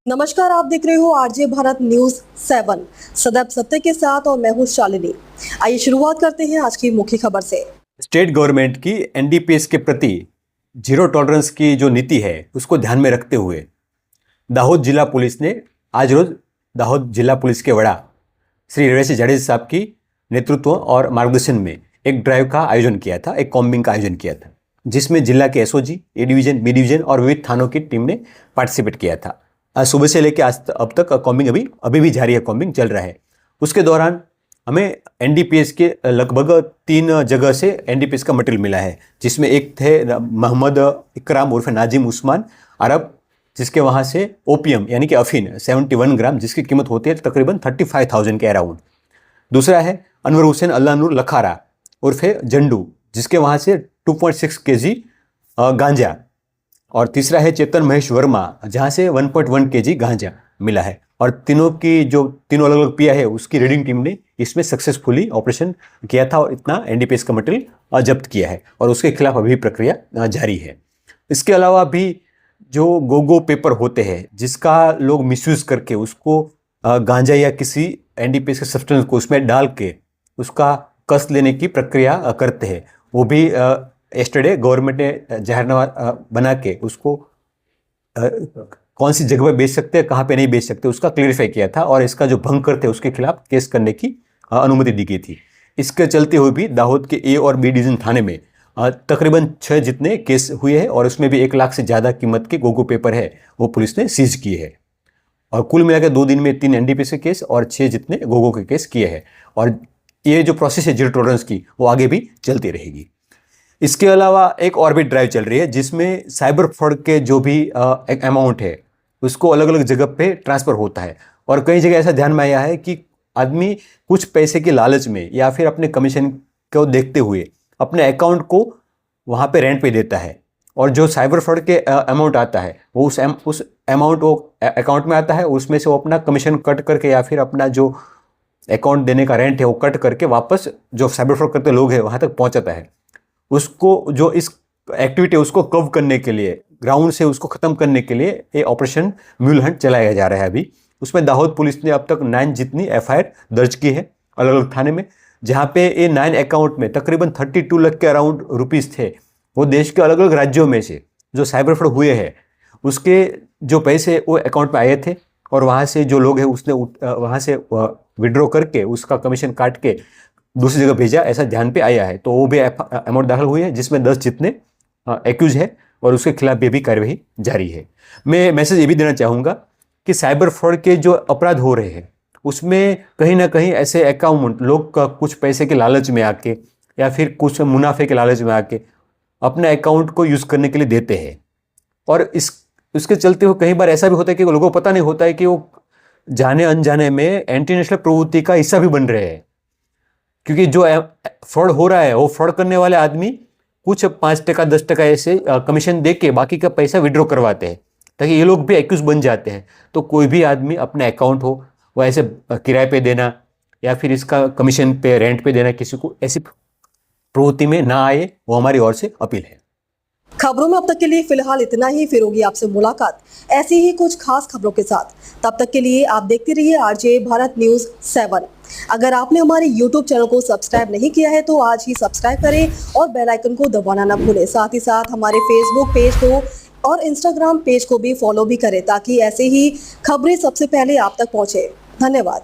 नमस्कार, आप देख रहे हो आरजे भारत न्यूज 7 सदैव सत्य के साथ और मैं हूं शालिनी। आइए शुरुआत करते हैं आज की मुख्य खबर से। स्टेट गवर्नमेंट की एनडीपीएस के प्रति जीरो टॉलरेंस की जो नीति है उसको ध्यान में रखते हुए दाहोद जिला पुलिस ने आज रोज दाहोद जिला पुलिस के वड़ा श्री रवेश जाडेजा साहब की नेतृत्व और मार्गदर्शन में एक ड्राइव का आयोजन किया था, एक कॉम्बिंग का आयोजन किया था, जिसमें जिला के SOG, A division, B division और विविध थानों की टीम ने पार्टिसिपेट किया था। आज सुबह से लेकर आज अब तक कॉम्बिंग अभी भी जारी है, कॉम्बिंग चल रहा है। उसके दौरान हमें एनडीपीएस के लगभग 3 जगह से एनडीपीएस का मटेरियल मिला है, जिसमें एक थे मोहम्मद इकराम उर्फ नाजिम उस्मान अरब, जिसके वहाँ से ओपीएम यानी कि अफीन 71 ग्राम, जिसकी कीमत होती है तकरीबन 35,000 के अराउंड। दूसरा है अनवर हुसैन अल्लाह नूर लखारा उर्फे जंडू, जिसके वहाँ से 2.6 केजी गांजा। और तीसरा है चेतन महेश वर्मा, जहाँ से 1.1 केजी गांजा मिला है। और तीनों अलग अलग पिया है, उसकी रीडिंग टीम ने इसमें सक्सेसफुली ऑपरेशन किया था और इतना एनडीपीएस का मटेरियल जब्त किया है और उसके खिलाफ अभी प्रक्रिया जारी है। इसके अलावा भी जो गोगो पेपर होते हैं, जिसका लोग मिसयूज़ करके उसको गांजा या किसी एनडीपीएस के सब्सटेंस को उसमें डाल के उसका कस लेने की प्रक्रिया करते हैं, वो भी यस्टरडे गवर्नमेंट ने जाहिरनामा बना के उसको कौन सी जगह पे बेच सकते हैं, कहाँ पे नहीं बेच सकते, उसका क्लेरिफाई किया था और इसका जो भंग करते हैं उसके खिलाफ केस करने की अनुमति दी गई थी। इसके चलते हुए भी दाहोद के ए और बी डिवीजन थाने में तकरीबन 6 जितने केस हुए हैं और उसमें भी 1 लाख से ज़्यादा कीमत के गोगो पेपर है वो पुलिस ने सीज किए हैं। और कुल मिलाकर 2 दिन में 3 एनडीपीएस के केस और 6 जितने गोगो के केस किए हैं। और ये जो प्रोसेस है जीरो टॉलरेंस की, वो आगे भी चलती रहेगी। इसके अलावा एक और भी ड्राइव चल रही है, जिसमें साइबर फ्रॉड के जो भी एक अमाउंट है उसको अलग अलग जगह पे ट्रांसफ़र होता है। और कई जगह ऐसा ध्यान में आया है कि आदमी कुछ पैसे के लालच में या फिर अपने कमीशन को देखते हुए अपने अकाउंट को वहाँ पे रेंट पे देता है, और जो साइबर फ्रॉड के अमाउंट आता है वो उस अमाउंट वो अकाउंट में आता है, उसमें से वो अपना कमीशन कट करके या फिर अपना जो अकाउंट देने का रेंट है वो कट करके वापस जो साइबर फ्रॉड करते लोग हैं वहाँ तक पहुँचाता है। उसको जो इस एक्टिविटी है उसको कव करने के लिए, ग्राउंड से उसको ख़त्म करने के लिए ये ऑपरेशन म्यूल हंट चलाया जा रहा है अभी। उसमें दाहोद पुलिस ने अब तक 9 जितनी एफआईआर दर्ज की है अलग अलग थाने में, जहाँ पे ये 9 अकाउंट में तकरीबन 32 लाख के अराउंड रुपीज़ थे। वो देश के अलग अलग राज्यों में से जो साइबर फ्रॉड हुए हैं उसके जो पैसे वो अकाउंट में आए थे और वहाँ से जो लोग हैं उसने वहाँ से विड्रॉ करके उसका कमीशन काट के दूसरी जगह भेजा, ऐसा ध्यान पे आया है। तो वो भी अमाउंट दाखिल हुई है, जिसमें 10 जितने एक्यूज है और उसके खिलाफ भी कार्रवाई जारी है। मैं मैसेज ये भी देना चाहूँगा कि साइबर फ्रॉड के जो अपराध हो रहे हैं उसमें कहीं ना कहीं ऐसे अकाउंट लोग का कुछ पैसे के लालच में आके या फिर कुछ मुनाफे के लालच में आके अपने अकाउंट को यूज़ करने के लिए देते हैं। और इसके चलते हुए कई बार ऐसा भी होता है कि लोगों को पता नहीं होता है कि वो जाने अनजाने में एंटी नेशनल प्रवृत्ति का हिस्सा भी बन रहे हैं, क्योंकि जो फ्रॉड हो रहा है वो फ्रॉड करने वाले आदमी कुछ 5% 10% ऐसे कमीशन दे के बाकी का पैसा विड्रॉ करवाते हैं ताकि ये लोग भी एक्यूज बन जाते हैं। तो कोई भी आदमी अपने अकाउंट हो वो ऐसे किराए पे देना या फिर इसका कमीशन पे रेंट पे देना, किसी को ऐसी प्रवृत्ति में ना आए, वो हमारी ओर से अपील है। खबरों में अब तक के लिए फिलहाल इतना ही। फिर होगी आपसे मुलाकात ऐसी ही कुछ खास खबरों के साथ। तब तक के लिए आप देखते रहिए आरजे भारत न्यूज 7। अगर आपने हमारे YouTube चैनल को सब्सक्राइब नहीं किया है तो आज ही सब्सक्राइब करें और बेल आइकन को दबाना ना भूलें। साथ ही साथ हमारे फेसबुक पेज को और इंस्टाग्राम पेज को भी फॉलो भी करें, ताकि ऐसे ही खबरें सबसे पहले आप तक पहुंचे। धन्यवाद।